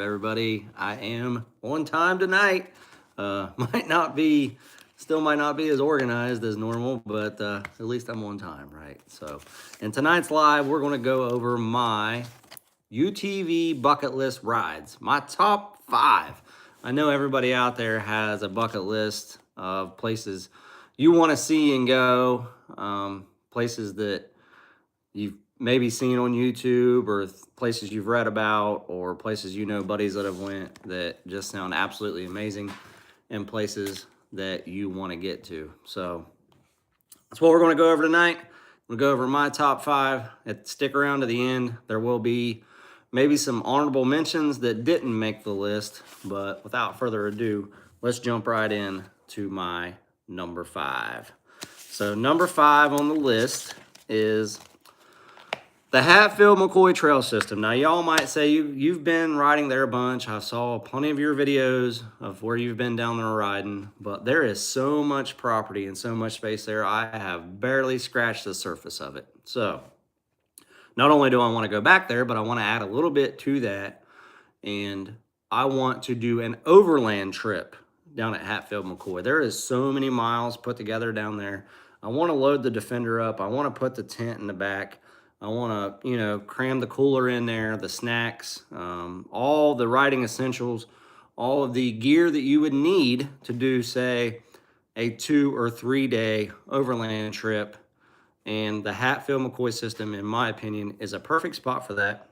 everybody? I am on time tonight. Still might not be as organized as normal, but at least I'm on time, right? So, in tonight's live, we're going to go over my UTV bucket list rides, my top 5. I know everybody out there has a bucket list of places you want to see and go, places that you've maybe seen on YouTube or places you've read about or places buddies that have went that just sound absolutely amazing and places that you want to get to. So that's what we're going to go over tonight. We'll go over my top 5. Stick around to the end. There will be maybe some honorable mentions that didn't make the list, but without further ado, let's jump right in to my number 5. So number 5 on the list is the Hatfield-McCoy Trail System. Now, y'all might say you've been riding there a bunch. I saw plenty of your videos of where you've been down there riding, but there is so much property and so much space there. I have barely scratched the surface of it. So, not only do I want to go back there, but I want to add a little bit to that, and I want to do an overland trip down at Hatfield-McCoy. There is so many miles put together down there. I want to load the Defender up. I want to put the tent in the back. I want to, cram the cooler in there, the snacks, all the riding essentials, all of the gear that you would need to do, say, a 2 or 3 day overland trip. And the Hatfield-McCoy system, in my opinion, is a perfect spot for that.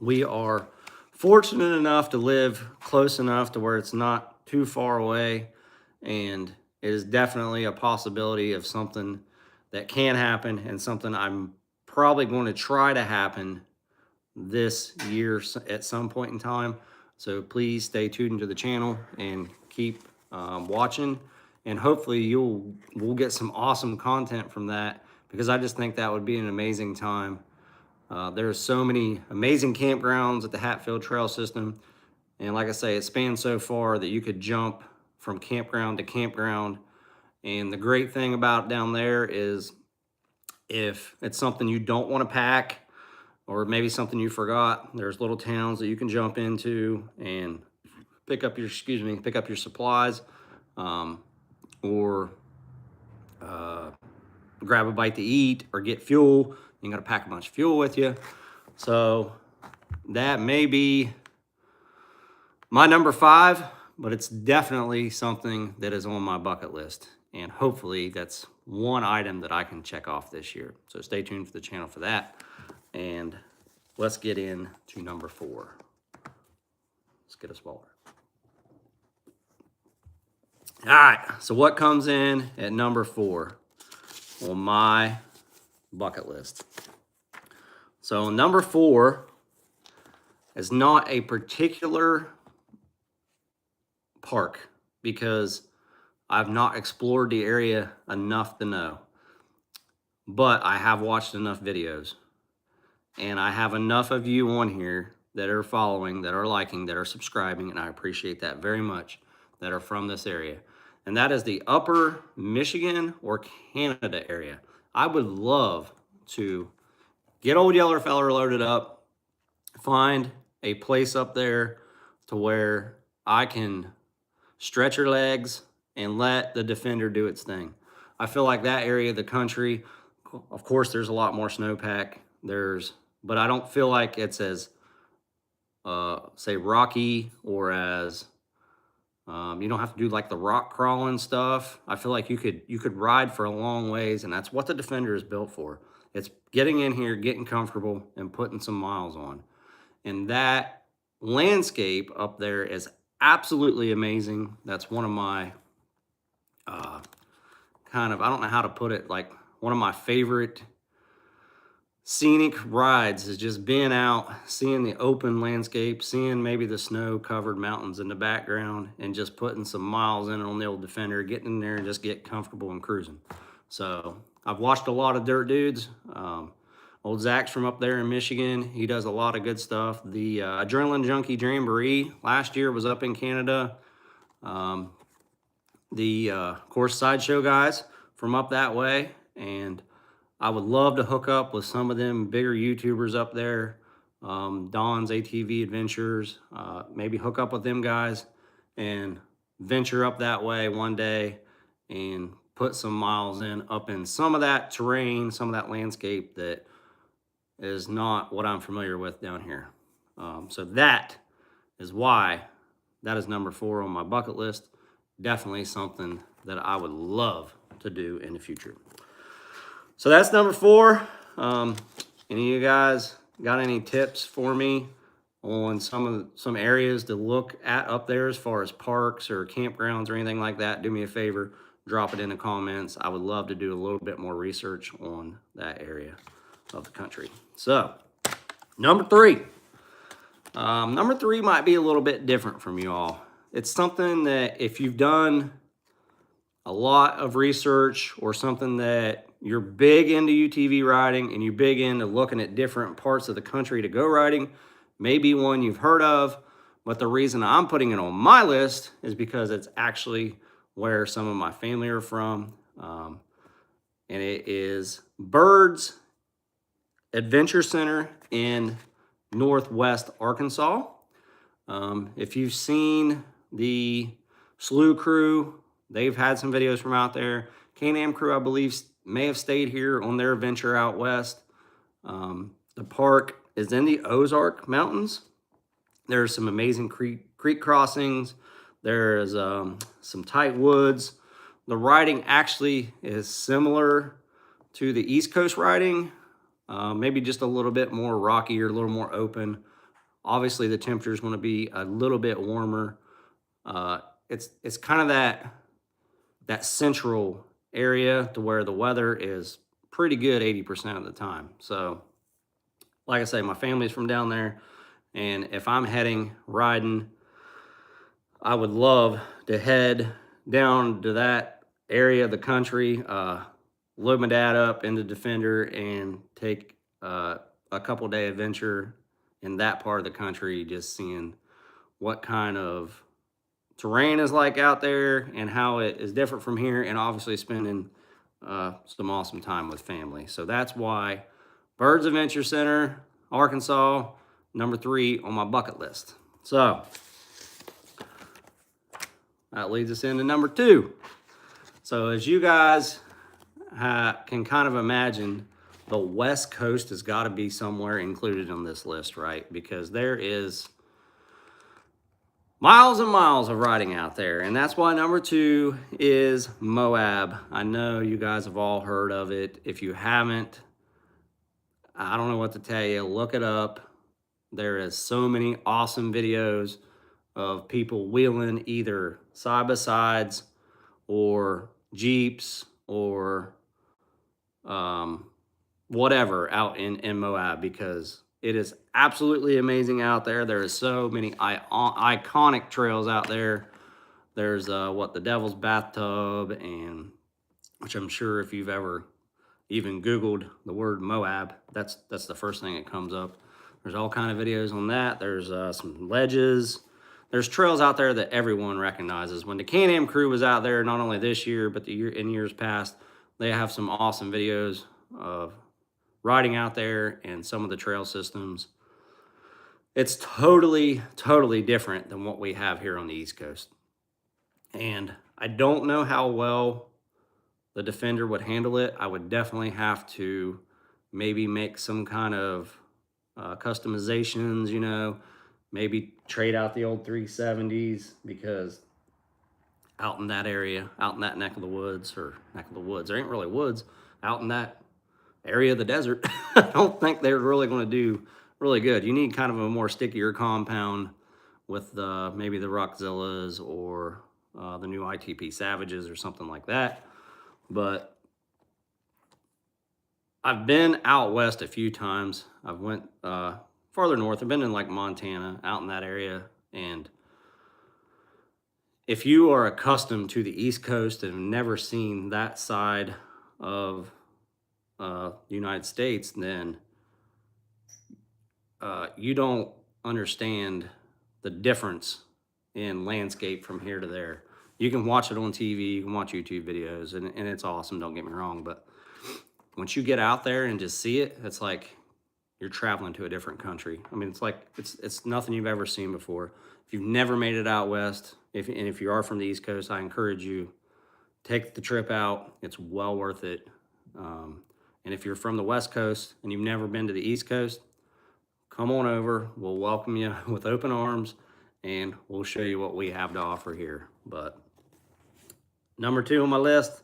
We are fortunate enough to live close enough to where it's not too far away, and it is definitely a possibility of something that can happen and something I'm probably going to try to happen this year at some point in time. So please stay tuned to the channel and keep watching, and hopefully we'll get some awesome content from that, because I just think that would be an amazing time. There's so many amazing campgrounds at the Hatfield Trail System, and like I say, it spans so far that you could jump from campground to campground. And the great thing about down there is, if it's something you don't want to pack, or maybe something you forgot, there's little towns that you can jump into and pick up your supplies, or grab a bite to eat or get fuel. You got to pack a bunch of fuel with you. So that may be my number 5, but it's definitely something that is on my bucket list. And hopefully that's one item that I can check off this year. So stay tuned for the channel for that. And let's get into number 4. Let's get a smaller. All right, so what comes in at number 4 on my bucket list? So number 4 is not a particular park, because I've not explored the area enough to know, but I have watched enough videos, and I have enough of you on here that are following, that are liking, that are subscribing, and I appreciate that very much, that are from this area. And that is the upper Michigan or Canada area. I would love to get old Yellerfeller loaded up, find a place up there to where I can stretch your legs and let the Defender do its thing. I feel like that area of the country, of course, there's a lot more snowpack. But I don't feel like it's as, say, rocky, or as, you don't have to do like the rock crawling stuff. I feel like you could ride for a long ways, and that's what the Defender is built for. It's getting in here, getting comfortable, and putting some miles on. And that landscape up there is absolutely amazing. That's one of my I don't know how to put it, like one of my favorite scenic rides is just being out, seeing the open landscape, seeing maybe the snow-covered mountains in the background, and just putting some miles in on the old Defender, getting in there and just get comfortable and cruising. So I've watched a lot of dirt dudes. Old Zach's from up there in Michigan. He does a lot of good stuff. The Adrenaline Junkie Jamboree last year was up in Canada. Of course, Sideshow guys from up that way, and I would love to hook up with some of them bigger YouTubers up there. Don's ATV Adventures. Maybe hook up with them guys and venture up that way one day and put some miles in up in some of that terrain, some of that landscape that is not what I'm familiar with down here. So that is why that is number 4 on my bucket list. Definitely something that I would love to do in the future. So that's number 4. Any of you guys got any tips for me on some areas to look at up there as far as parks or campgrounds or anything like that? Do me a favor, drop it in the comments. I would love to do a little bit more research on that area of the country. So number 3. Number 3 might be a little bit different from you all. It's something that if you've done a lot of research or something that you're big into UTV riding and you're big into looking at different parts of the country to go riding, maybe one you've heard of, but the reason I'm putting it on my list is because it's actually where some of my family are from. And it is Byrd's Adventure Center in Northwest Arkansas. If you've seen the Slough Crew, they've had some videos from out there. Can-Am Crew, I believe, may have stayed here on their adventure out west. The park is in the Ozark Mountains. There's some amazing creek crossings. There's some tight woods. The riding actually is similar to the East Coast riding, maybe just a little bit more rocky or a little more open. Obviously, the temperature is going to be a little bit warmer. It's kind of that central area to where the weather is pretty good 80% of the time. So, like I say, my family's from down there, and if I'm riding, I would love to head down to that area of the country, load my dad up in the Defender and take a couple day adventure in that part of the country, just seeing what kind of terrain is like out there and how it is different from here, and obviously spending some awesome time with family. So that's why Byrd's Adventure Center, Arkansas, number 3 on my bucket list. So that leads us into number 2. So as you guys can kind of imagine, the West Coast has got to be somewhere included on this list, right? Because there is miles and miles of riding out there. And that's why number 2 is Moab. I know you guys have all heard of it. If you haven't, I don't know what to tell you. Look it up. There is so many awesome videos of people wheeling either side-by-sides or Jeeps or whatever out in Moab, because it is absolutely amazing out there. There is so many iconic trails out there. There's the Devil's Bathtub, and which I'm sure if you've ever even Googled the word Moab, that's the first thing that comes up. There's all kind of videos on that. There's some ledges. There's trails out there that everyone recognizes. When the Can-Am Crew was out there, not only this year, but in years past, they have some awesome videos of riding out there and some of the trail systems. It's totally, totally different than what we have here on the East Coast. And I don't know how well the Defender would handle it. I would definitely have to maybe make some kind of customizations, you know, maybe trade out the old 370s, because out in that area, out in that neck of the woods, there ain't really woods, out in that area of the desert, I don't think they're really going to do really good. You need kind of a more stickier compound with maybe the Rockzillas or the new ITP Savages or something like that. But I've been out west a few times. I've went farther north. I've been in like Montana, out in that area. And if you are accustomed to the East Coast and have never seen that side of the United States, then you don't understand the difference in landscape from here to there. You can watch it on TV, you can watch YouTube videos, and it's awesome, don't get me wrong, but once you get out there and just see it, it's like you're traveling to a different country. I mean, it's like it's nothing you've ever seen before. If you've never made it out west, if you are from the East Coast, I encourage you, take the trip out. It's well worth it. And if you're from the West Coast and you've never been to the East Coast, come on over. We'll welcome you with open arms, and we'll show you what we have to offer here. But number 2 on my list,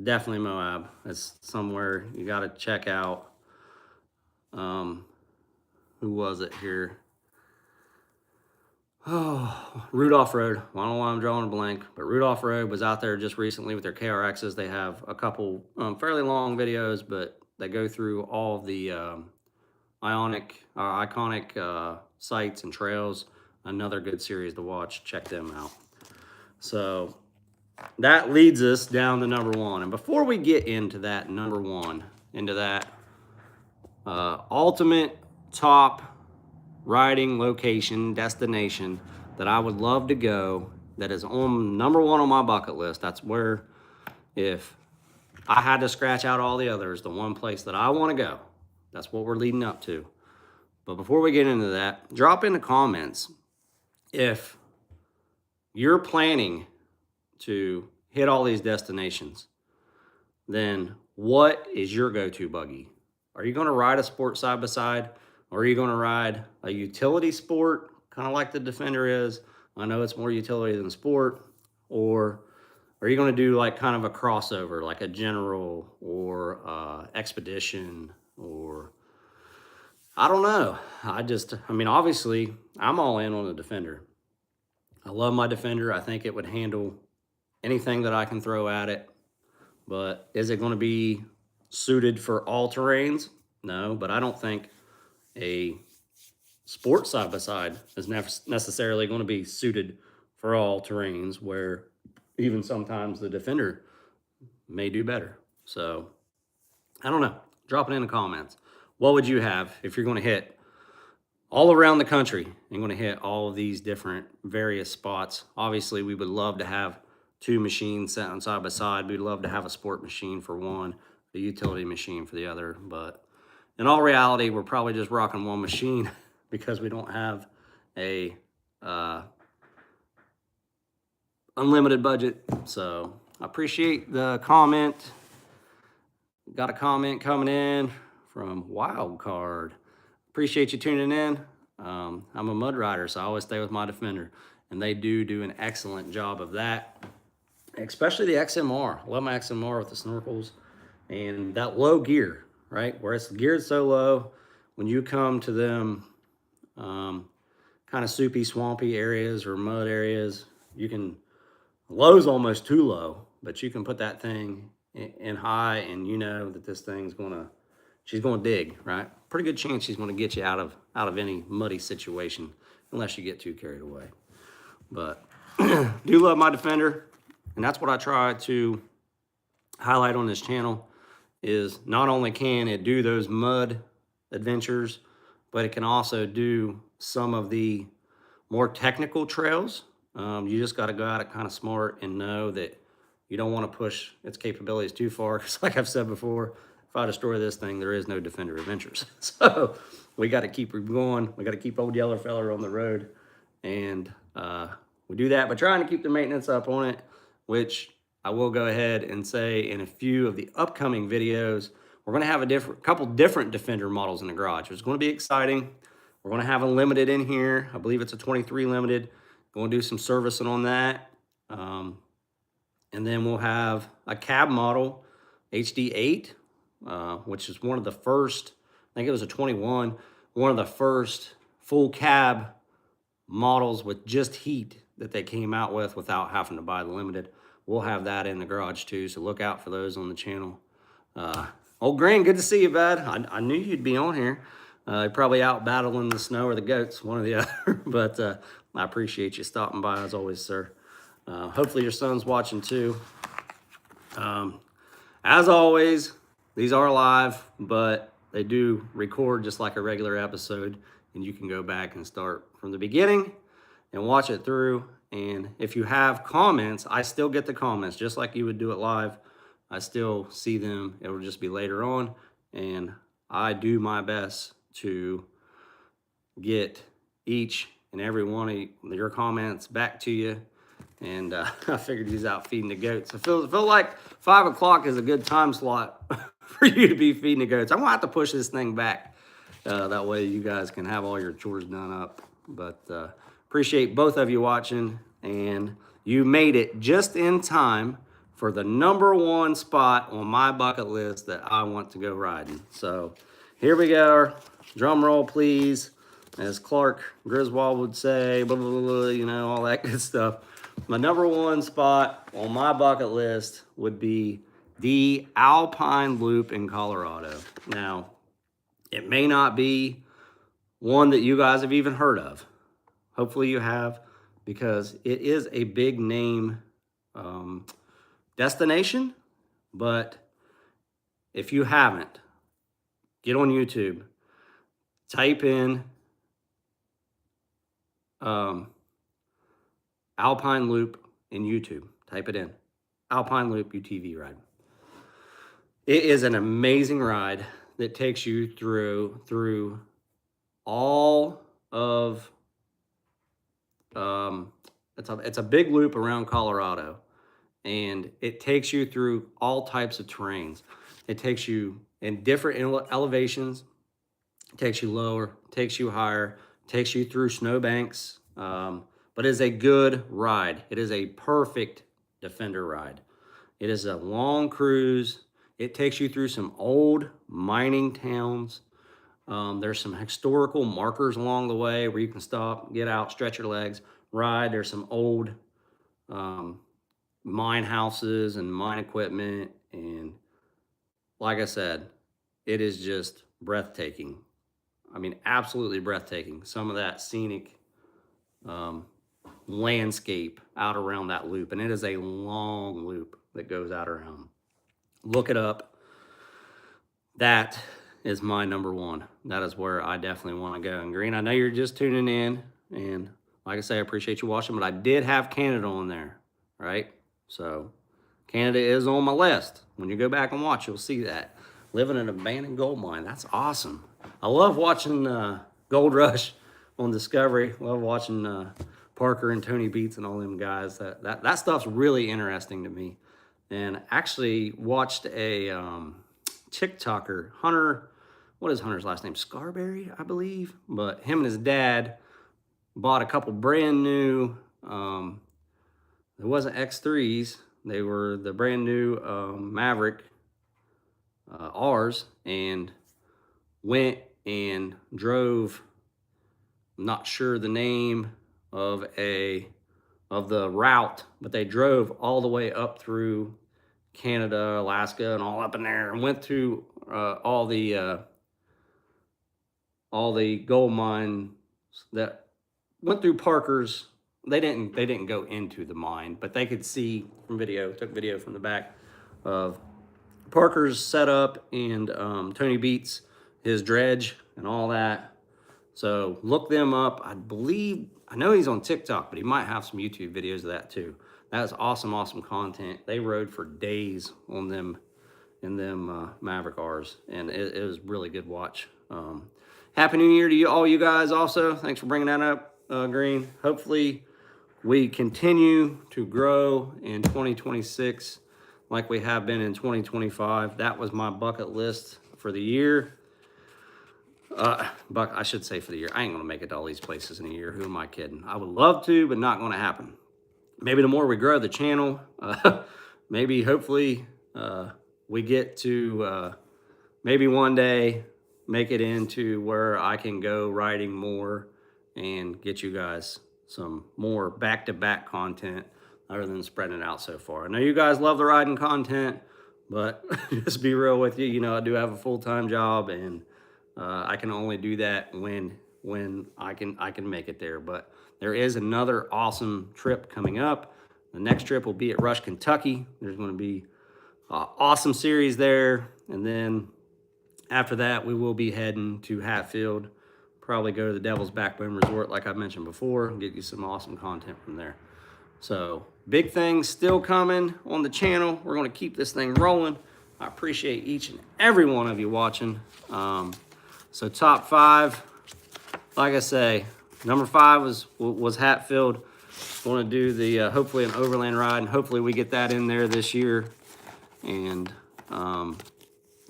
definitely Moab. It's somewhere you got to check out. Who was it here? Oh, Root Off-Road. I don't know why I'm drawing a blank, but Root Off-Road was out there just recently with their KRXs. They have a couple fairly long videos, but they go through all the iconic sites and trails. Another good series to watch. Check them out. So that leads us down to number 1. And before we get into that number 1, into that ultimate top riding location, destination that I would love to go, that is on number 1 on my bucket list, that's where, if I had to scratch out all the others, the one place that I want to go, that's what we're leading up to. But before we get into that, drop in the comments if you're planning to hit all these destinations, then what is your go-to buggy? Are you going to ride a sport side-by-side? Or are you going to ride a utility sport, kind of like the Defender is? I know it's more utility than sport. Or are you going to do like kind of a crossover, like a General or Expedition, or I don't know. I mean, obviously, I'm all in on the Defender. I love my Defender. I think it would handle anything that I can throw at it. But is it going to be suited for all terrains? No, but I don't think a sport side-by-side is necessarily going to be suited for all terrains, where even sometimes the Defender may do better. So I don't know. Drop it in the comments. What would you have if you're going to hit all around the country and going to hit all of these different various spots? Obviously, we would love to have 2 machines sat on side by side. We'd love to have a sport machine for one, a utility machine for the other. But in all reality, we're probably just rocking 1 machine because we don't have a unlimited budget. So I appreciate the comment. Got a comment coming in from Wildcard. Appreciate you tuning in. I'm a mud rider, so I always stay with my Defender, and they do an excellent job of that, especially the XMR. I love my XMR with the snorkels and that low gear, right? Where it's geared so low, when you come to them kind of soupy, swampy areas or mud areas, you can, low's almost too low, but you can put that thing in high, and you know that this thing's she's gonna dig, right? Pretty good chance she's gonna get you out of any muddy situation, unless you get too carried away. But do love my Defender, and that's what I try to highlight on this channel, is not only can it do those mud adventures, but it can also do some of the more technical trails. You just got to go at it kind of smart and know that you don't want to push its capabilities too far, because like I've said before, if I destroy this thing, there is no Defender Adventures. So we got to keep going. We got to keep old yellow feller on the road, and we do that by trying to keep the maintenance up on it, which I will go ahead and say in a few of the upcoming videos, we're going to have a couple different Defender models in the garage. It's going to be exciting. We're going to have a limited in here. I believe it's a 23 limited. Going to do some servicing on that. And then we'll have a cab model, HD8, which is one of the first, I think it was a 21, one of the first full cab models with just heat that they came out with without having to buy the limited. We'll have that in the garage too, so look out for those on the channel. Old Green, good to see you, bud. I knew you'd be on here. You're probably out battling the snow or the goats, one or the other. But I appreciate you stopping by as always, sir. Hopefully your son's watching too. As always, these are live, but they do record just like a regular episode, and you can go back and start from the beginning and watch it through. And if you have comments, I still get the comments, just like you would do it live. I still see them. It will just be later on, and I do my best to get each and every one of your comments back to you. And I figured he's out feeding the goats. I feel like 5 o'clock is a good time slot for you to be feeding the goats. I'm gonna have to push this thing back. That way you guys can have all your chores done up. But appreciate both of you watching, and you made it just in time for the #1 spot on my bucket list that I want to go riding. So here we go. Drum roll, please. As Clark Griswold would say, blah, blah, blah, you know, all that good stuff. My #1 spot on my bucket list would be the Alpine Loop in Colorado. Now, it may not be one that you guys have even heard of. Hopefully you have, because it is a big name destination. But if you haven't, get on YouTube, type in Alpine Loop in YouTube. Type it in. Alpine Loop UTV ride. It is an amazing ride that takes you through all of it's a big loop around Colorado, and it takes you through all types of terrains. It takes you in different elevations. It takes you lower, takes you higher, takes you through snowbanks. But it is a good ride. It is a perfect Defender ride. It is a long cruise. It takes you through some old mining towns. There's some historical markers along the way where you can stop, get out, stretch your legs, ride. There's some old mine houses and mine equipment. And like I said, it is just breathtaking. I mean, absolutely breathtaking. Some of that scenic landscape out around that loop. And it is a long loop that goes out around. Look it up. That is my #1. That is where I definitely want to go. And Green, I know you're just tuning in, and like I say, I appreciate you watching, but I did have Canada on there, right? So Canada is on my list. When you go back and watch, you'll see that. Living in an abandoned gold mine. That's awesome. I love watching Gold Rush on Discovery. Love watching Parker and Tony Beats and all them guys. That stuff's really interesting to me. And actually watched a TikToker, Hunter, what is Hunter's last name? Scarberry, I believe. But him and his dad bought a couple brand new, it wasn't X3s. They were the brand new Maverick R's, and went and drove, I'm not sure the name of the route, but they drove all the way up through Canada, Alaska, and all up in there, and went through all the gold mines that went through Parker's. They didn't go into the mine, but they could see from video. Took video from the back of Parker's setup and Tony Beats, his dredge and all that. So look them up. I know he's on TikTok, but he might have some YouTube videos of that too. That is awesome content. They rode for days on them in them Maverick R's, and it was really good watch. Happy New Year to all you guys also. Thanks for bringing that up, Green. Hopefully we continue to grow in 2026 like we have been in 2025. That was my bucket list for the year. But I should say for the year. I ain't gonna make it to all these places in a year. Who am I kidding? I would love to, but not gonna happen. Maybe the more we grow the channel, maybe hopefully we get to maybe one day make it into where I can go riding more and get you guys some more back-to-back content other than spreading it out so far. I know you guys love the riding content, but just be real with you. You know, I do have a full-time job, and I can only do that when I can make it there. But there is another awesome trip coming up. The next trip will be at Rush, Kentucky. There's going to be an awesome series there. And then after that, we will be heading to Hatfield. Probably go to the Devil's Backbone Resort, like I mentioned before, and get you some awesome content from there. So big things still coming on the channel. We're going to keep this thing rolling. I appreciate each and every one of you watching. So top 5, like I say, number 5 was Hatfield. Want to do the hopefully an overland ride, and hopefully we get that in there this year, and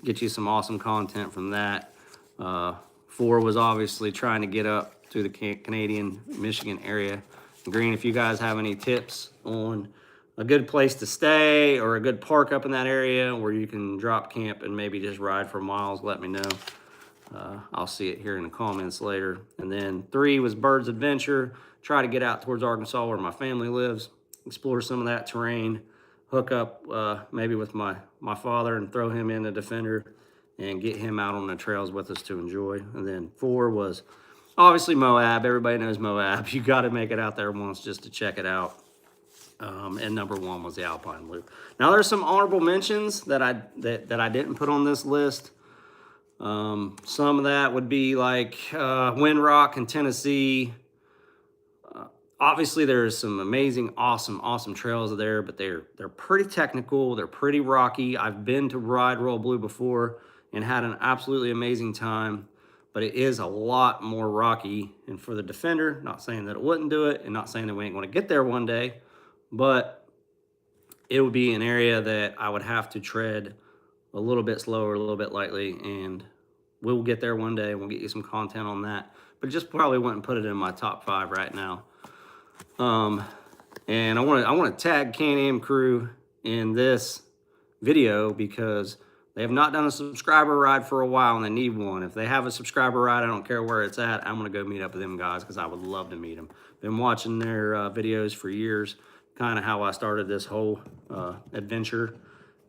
get you some awesome content from that. 4 was obviously trying to get up to the Canadian, Michigan area. Green, if you guys have any tips on a good place to stay or a good park up in that area where you can drop camp and maybe just ride for miles, let me know. I'll see it here in the comments later. And then 3 was Bird's Adventure. Try to get out towards Arkansas where my family lives, explore some of that terrain, hook up maybe with my father and throw him in the Defender and get him out on the trails with us to enjoy. And then 4 was obviously Moab. Everybody knows Moab. You got to make it out there once just to check it out. And number 1 was the Alpine Loop. Now there's some honorable mentions that I didn't put on this list. Some of that would be like Windrock in Tennessee. Obviously there's some amazing, awesome trails there, but they're pretty technical. They're pretty rocky. I've been to Ride Royal Blue before and had an absolutely amazing time, but it is a lot more rocky. And for the Defender, not saying that it wouldn't do it and not saying that we ain't going to get there one day, but it would be an area that I would have to tread a little bit slower, a little bit lightly, and we'll get there one day. We'll get you some content on that, but just probably wouldn't put it in my top 5 right now. And I want to tag Can-Am crew in this video because they have not done a subscriber ride for a while and they need one. If they have a subscriber ride, I don't care where it's at, I'm going to go meet up with them guys because I would love to meet them. Been watching their videos for years, kind of how I started this whole adventure,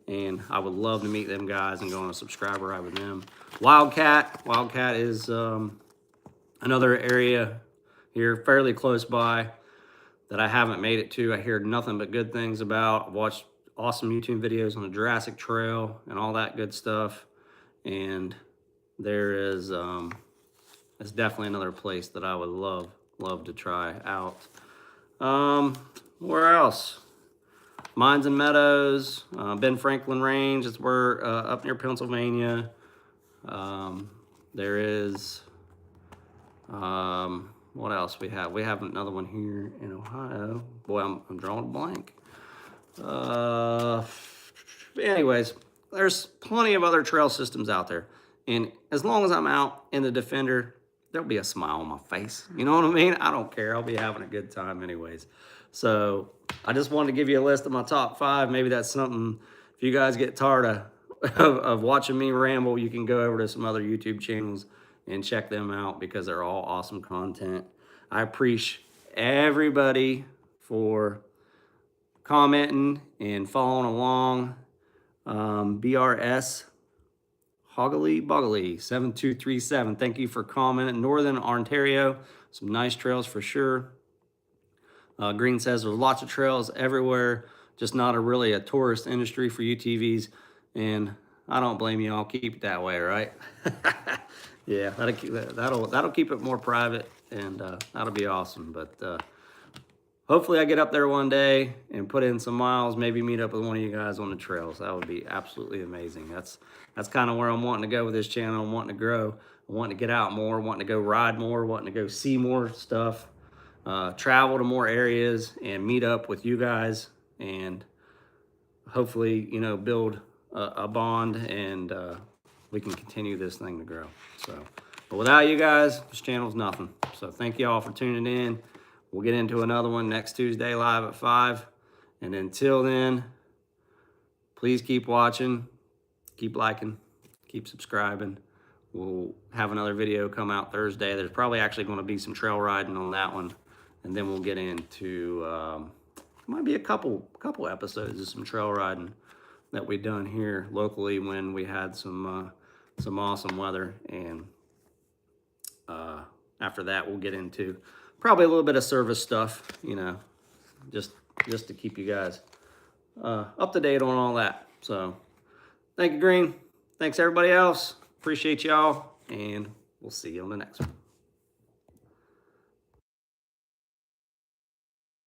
and I would love to meet them guys and go on a subscriber ride with them. Wildcat is another area here fairly close by that I haven't made it to. I hear nothing but good things about. I've watched awesome YouTube videos on the Jurassic Trail and all that good stuff. And there is it's definitely another place that I would love to try out. Where else? Mines and Meadows, Ben Franklin Range. It's where up near Pennsylvania. There is what else we have? We have another one here in Ohio. Boy, I'm drawing a blank. Anyways, there's plenty of other trail systems out there. And as long as I'm out in the Defender, there'll be a smile on my face. You know what I mean? I don't care. I'll be having a good time anyways. So I just wanted to give you a list of my top 5. Maybe that's something, if you guys get tired of watching me ramble, you can go over to some other YouTube channels and check them out because they're all awesome content. I appreciate everybody for commenting and following along. BRS Hoggly Boggly 7237. Thank you for commenting. Northern Ontario, some nice trails for sure. Green says there's lots of trails everywhere, just not really a tourist industry for UTVs, and I don't blame you. I'll keep it that way, right? Yeah, that'll keep it more private, and that'll be awesome. But hopefully I get up there one day and put in some miles, maybe meet up with one of you guys on the trails. That would be absolutely amazing. That's kind of where I'm wanting to go with this channel. I'm wanting to grow. I want to get out more, wanting to go ride more, wanting to go see more stuff, travel to more areas and meet up with you guys, and hopefully, you know, build a bond, and we can continue this thing to grow. So, but without you guys, this channel's nothing. So thank you all for tuning in. We'll get into another one next Tuesday live at 5. And until then, please keep watching, keep liking, keep subscribing. We'll have another video come out Thursday. There's probably actually going to be some trail riding on that one. And then we'll get into, might be a couple episodes of some trail riding that we done here locally when we had some awesome weather. And after that, we'll get into probably a little bit of service stuff, you know, just to keep you guys up to date on all that. So thank you, Green. Thanks everybody else. Appreciate y'all, and we'll see you on the next one.